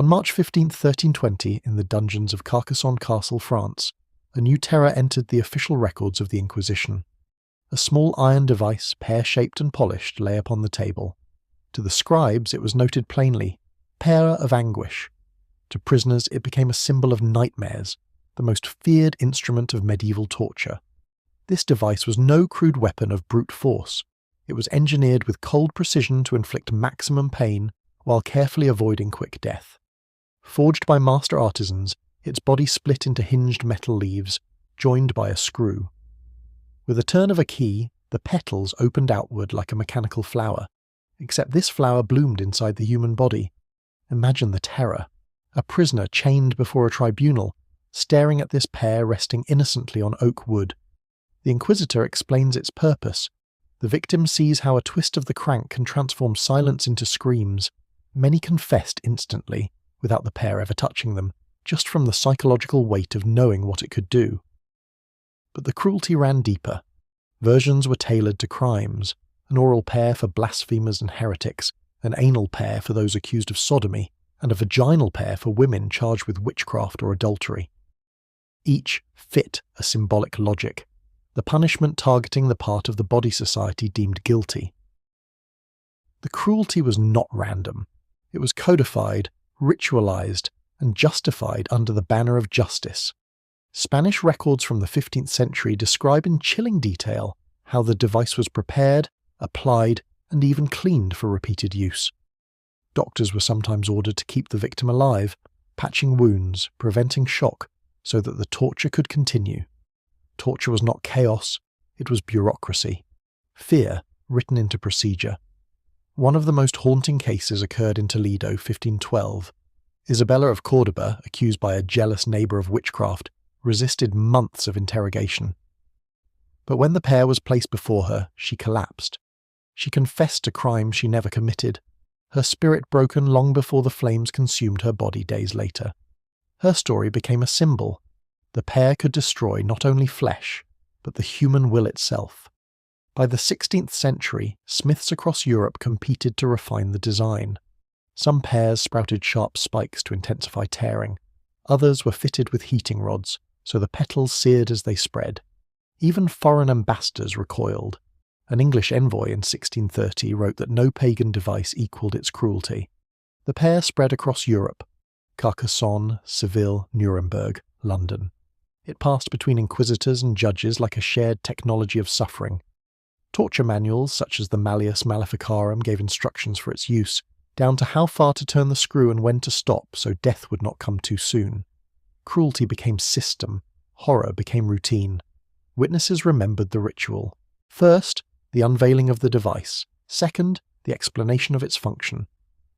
On March 15, 1320, in the dungeons of Carcassonne Castle, France, a new terror entered the official records of the Inquisition. A small iron device, pear-shaped and polished, lay upon the table. To the scribes it was noted plainly, Pear of Anguish. To prisoners it became a symbol of nightmares, the most feared instrument of medieval torture. This device was no crude weapon of brute force. It was engineered with cold precision to inflict maximum pain while carefully avoiding quick death. Forged by master artisans, its body split into hinged metal leaves, joined by a screw. With a turn of a key, the petals opened outward like a mechanical flower, except this flower bloomed inside the human body. Imagine the terror. A prisoner chained before a tribunal, staring at this pear resting innocently on oak wood. The Inquisitor explains its purpose. The victim sees how a twist of the crank can transform silence into screams. Many confessed instantly, without the pear ever touching them, just from the psychological weight of knowing what it could do. But the cruelty ran deeper. Versions were tailored to crimes, an oral pear for blasphemers and heretics, an anal pear for those accused of sodomy, and a vaginal pear for women charged with witchcraft or adultery. Each fit a symbolic logic, the punishment targeting the part of the body society deemed guilty. The cruelty was not random. It was codified, ritualized, and justified under the banner of justice. Spanish records from the 15th century describe in chilling detail how the device was prepared, applied, and even cleaned for repeated use. Doctors were sometimes ordered to keep the victim alive, patching wounds, preventing shock, so that the torture could continue. Torture was not chaos, it was bureaucracy. Fear written into procedure. One of the most haunting cases occurred in Toledo, 1512. Isabella of Cordoba, accused by a jealous neighbour of witchcraft, resisted months of interrogation. But when the pear was placed before her, she collapsed. She confessed to crimes she never committed, her spirit broken long before the flames consumed her body days later. Her story became a symbol. The pear could destroy not only flesh, but the human will itself. By the 16th century, smiths across Europe competed to refine the design. Some pears sprouted sharp spikes to intensify tearing. Others were fitted with heating rods, so the petals seared as they spread. Even foreign ambassadors recoiled. An English envoy in 1630 wrote that no pagan device equalled its cruelty. The pear spread across Europe: Carcassonne, Seville, Nuremberg, London. It passed between inquisitors and judges like a shared technology of suffering. Torture manuals such as the Malleus Maleficarum gave instructions for its use, down to how far to turn the screw and when to stop so death would not come too soon. Cruelty became system, horror became routine. Witnesses remembered the ritual. First, the unveiling of the device. Second, the explanation of its function.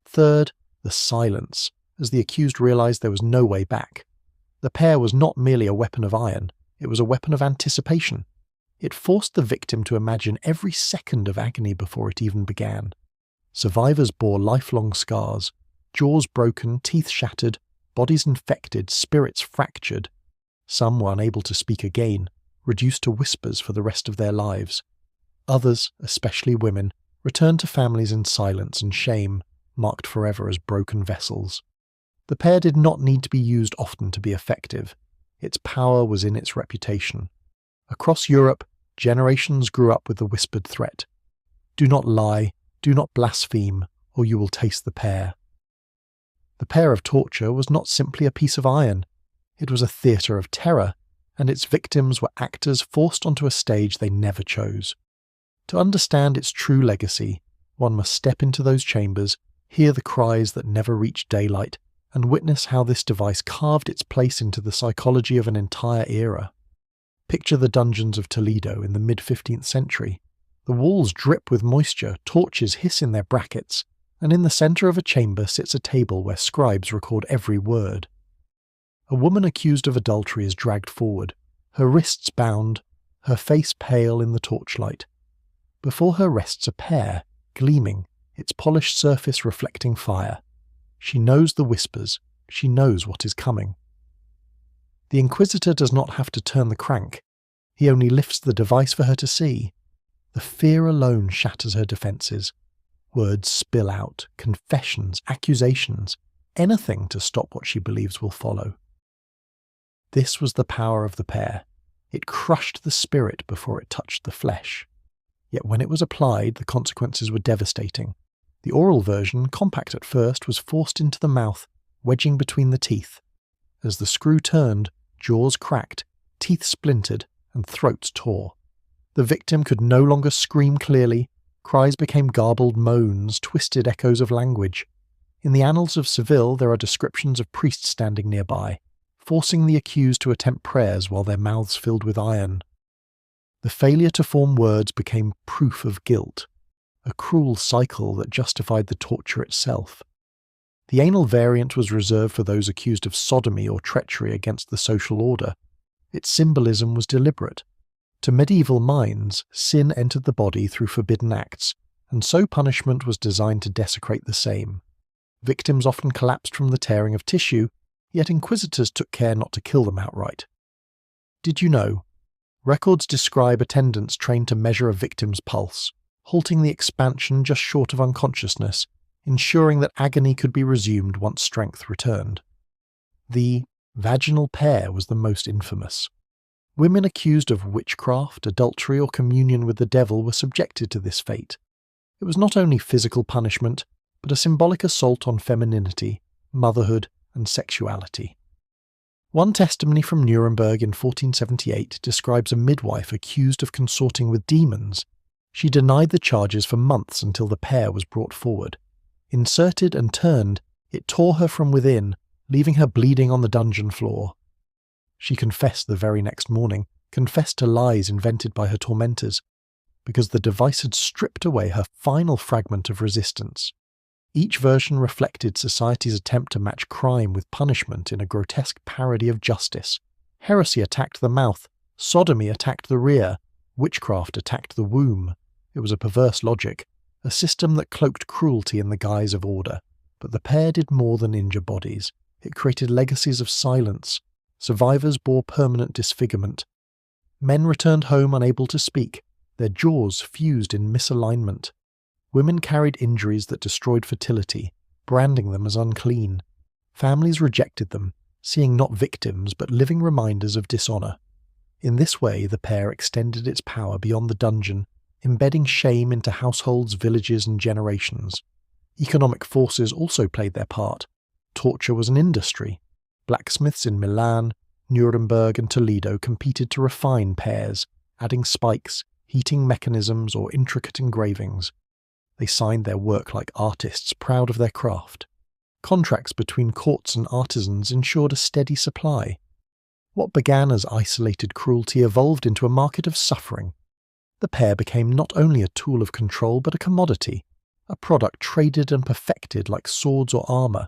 Third, the silence, as the accused realized there was no way back. The pear was not merely a weapon of iron, it was a weapon of anticipation. It forced the victim to imagine every second of agony before it even began. Survivors bore lifelong scars, jaws broken, teeth shattered, bodies infected, spirits fractured. Some were unable to speak again, reduced to whispers for the rest of their lives. Others, especially women, returned to families in silence and shame, marked forever as broken vessels. The pear did not need to be used often to be effective. Its power was in its reputation. Across Europe, generations grew up with the whispered threat: "Do not lie, do not blaspheme, or you will taste the pear." The Pear of Torture was not simply a piece of iron. It was a theatre of terror, and its victims were actors forced onto a stage they never chose. To understand its true legacy, one must step into those chambers, hear the cries that never reached daylight, and witness how this device carved its place into the psychology of an entire era. Picture the dungeons of Toledo in the mid-15th century. The walls drip with moisture, torches hiss in their brackets, and in the centre of a chamber sits a table where scribes record every word. A woman accused of adultery is dragged forward, her wrists bound, her face pale in the torchlight. Before her rests a pear, gleaming, its polished surface reflecting fire. She knows the whispers, she knows what is coming. The Inquisitor does not have to turn the crank, he only lifts the device for her to see. The fear alone shatters her defences. Words spill out, confessions, accusations, anything to stop what she believes will follow. This was the power of the pear. It crushed the spirit before it touched the flesh. Yet when it was applied, the consequences were devastating. The oral version, compact at first, was forced into the mouth, wedging between the teeth. As the screw turned, jaws cracked, teeth splintered, and throats tore. The victim could no longer scream clearly. Cries became garbled moans, twisted echoes of language. In the annals of Seville there are descriptions of priests standing nearby, forcing the accused to attempt prayers while their mouths filled with iron. The failure to form words became proof of guilt, a cruel cycle that justified the torture itself. The anal variant was reserved for those accused of sodomy or treachery against the social order. Its symbolism was deliberate. To medieval minds, sin entered the body through forbidden acts, and so punishment was designed to desecrate the same. Victims often collapsed from the tearing of tissue, yet inquisitors took care not to kill them outright. Did you know? Records describe attendants trained to measure a victim's pulse, halting the expansion just short of unconsciousness, ensuring that agony could be resumed once strength returned. The vaginal pear was the most infamous. Women accused of witchcraft, adultery, or communion with the devil were subjected to this fate. It was not only physical punishment, but a symbolic assault on femininity, motherhood, and sexuality. One testimony from Nuremberg in 1478 describes a midwife accused of consorting with demons. She denied the charges for months until the pear was brought forward. Inserted and turned, it tore her from within, leaving her bleeding on the dungeon floor. She confessed the very next morning, confessed to lies invented by her tormentors, because the device had stripped away her final fragment of resistance. Each version reflected society's attempt to match crime with punishment in a grotesque parody of justice. Heresy attacked the mouth, sodomy attacked the rear, witchcraft attacked the womb. It was a perverse logic, a system that cloaked cruelty in the guise of order. But the pear did more than injure bodies. It created legacies of silence. Survivors bore permanent disfigurement. Men returned home unable to speak, their jaws fused in misalignment. Women carried injuries that destroyed fertility, branding them as unclean. Families rejected them, seeing not victims but living reminders of dishonour. In this way, the pear extended its power beyond the dungeon, embedding shame into households, villages, and generations. Economic forces also played their part. Torture was an industry. Blacksmiths in Milan, Nuremberg, and Toledo competed to refine pears, adding spikes, heating mechanisms, or intricate engravings. They signed their work like artists proud of their craft. Contracts between courts and artisans ensured a steady supply. What began as isolated cruelty evolved into a market of suffering. The pear became not only a tool of control but a commodity, a product traded and perfected like swords or armour.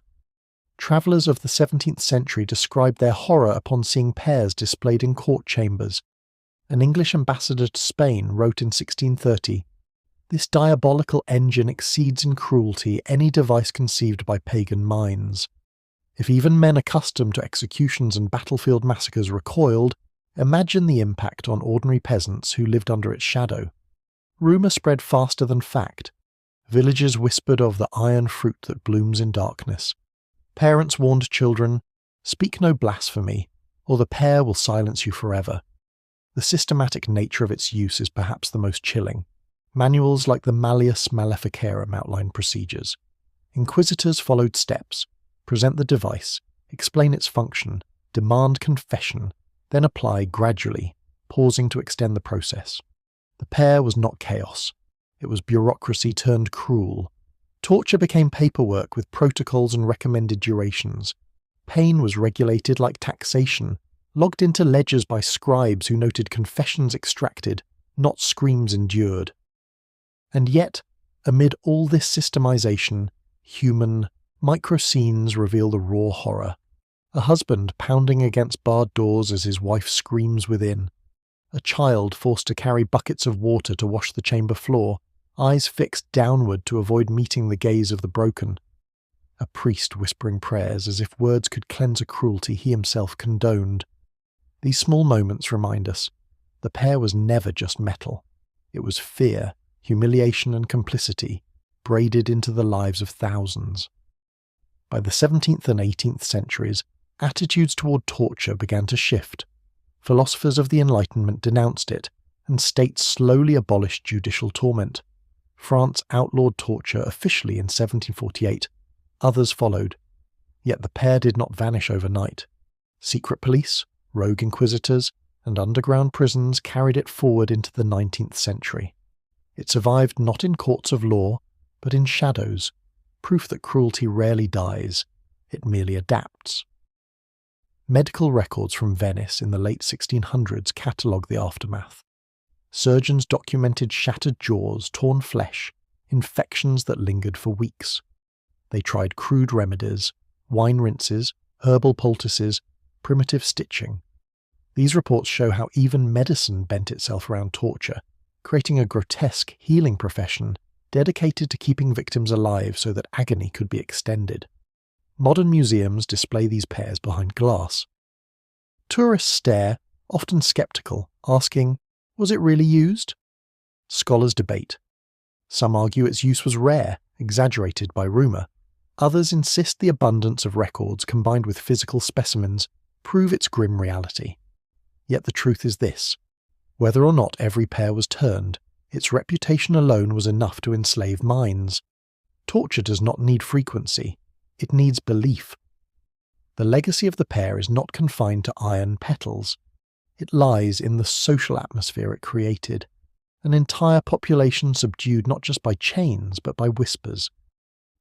Travellers of the 17th century described their horror upon seeing pears displayed in court chambers. An English ambassador to Spain wrote in 1630, "This diabolical engine exceeds in cruelty any device conceived by pagan minds. If even men accustomed to executions and battlefield massacres recoiled, imagine the impact on ordinary peasants who lived under its shadow." Rumour spread faster than fact. Villagers whispered of the iron fruit that blooms in darkness. Parents warned children, "Speak no blasphemy, or the pear will silence you forever." The systematic nature of its use is perhaps the most chilling. Manuals like the Malleus Maleficarum outlined procedures. Inquisitors followed steps: present the device, explain its function, demand confession, then apply gradually, pausing to extend the process. The pear was not chaos. It was bureaucracy turned cruel. Torture became paperwork with protocols and recommended durations. Pain was regulated like taxation, logged into ledgers by scribes who noted confessions extracted, not screams endured. And yet, amid all this systemization, human, micro scenes reveal the raw horror. A husband pounding against barred doors as his wife screams within. A child forced to carry buckets of water to wash the chamber floor, eyes fixed downward to avoid meeting the gaze of the broken. A priest whispering prayers as if words could cleanse a cruelty he himself condoned. These small moments remind us, the pear was never just metal. It was fear, humiliation and complicity, braided into the lives of thousands. By the 17th and 18th centuries, attitudes toward torture began to shift. Philosophers of the Enlightenment denounced it, and states slowly abolished judicial torment. France outlawed torture officially in 1748. Others followed. Yet the pair did not vanish overnight. Secret police, rogue inquisitors, and underground prisons carried it forward into the 19th century. It survived not in courts of law, but in shadows, proof that cruelty rarely dies, it merely adapts. Medical records from Venice in the late 1600s catalogue the aftermath. Surgeons documented shattered jaws, torn flesh, infections that lingered for weeks. They tried crude remedies, wine rinses, herbal poultices, primitive stitching. These reports show how even medicine bent itself around torture, creating a grotesque healing profession dedicated to keeping victims alive so that agony could be extended. Modern museums display these pairs behind glass. Tourists stare, often skeptical, asking, was it really used? Scholars debate. Some argue its use was rare, exaggerated by rumour. Others insist the abundance of records combined with physical specimens prove its grim reality. Yet the truth is this: whether or not every pair was turned, its reputation alone was enough to enslave minds. Torture does not need frequency, it needs belief. The legacy of the pair is not confined to iron petals. It lies in the social atmosphere it created, an entire population subdued not just by chains but by whispers.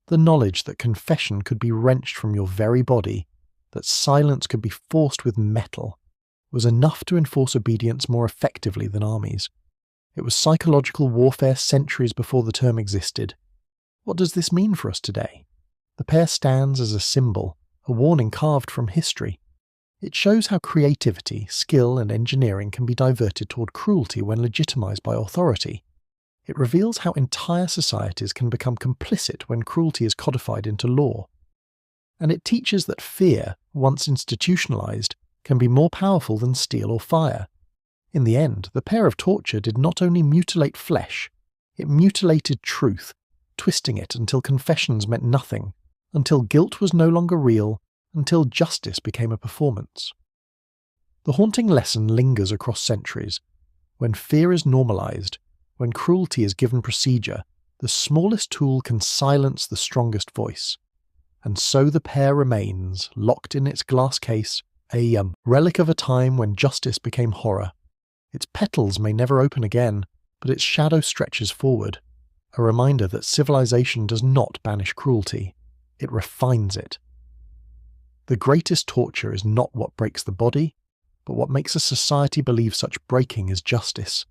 The knowledge that confession could be wrenched from your very body, that silence could be forced with metal, was enough to enforce obedience more effectively than armies. It was psychological warfare centuries before the term existed. What does this mean for us today? The pair stands as a symbol, a warning carved from history. It shows how creativity, skill, and engineering can be diverted toward cruelty when legitimized by authority. It reveals how entire societies can become complicit when cruelty is codified into law. And it teaches that fear, once institutionalized, can be more powerful than steel or fire. In the end, the Pear of Torture did not only mutilate flesh, it mutilated truth, twisting it until confessions meant nothing, until guilt was no longer real, until justice became a performance. The haunting lesson lingers across centuries. When fear is normalized, when cruelty is given procedure, the smallest tool can silence the strongest voice. And so the pair remains, locked in its glass case, a relic of a time when justice became horror. Its petals may never open again, but its shadow stretches forward, a reminder that civilization does not banish cruelty, it refines it. The greatest torture is not what breaks the body, but what makes a society believe such breaking is justice.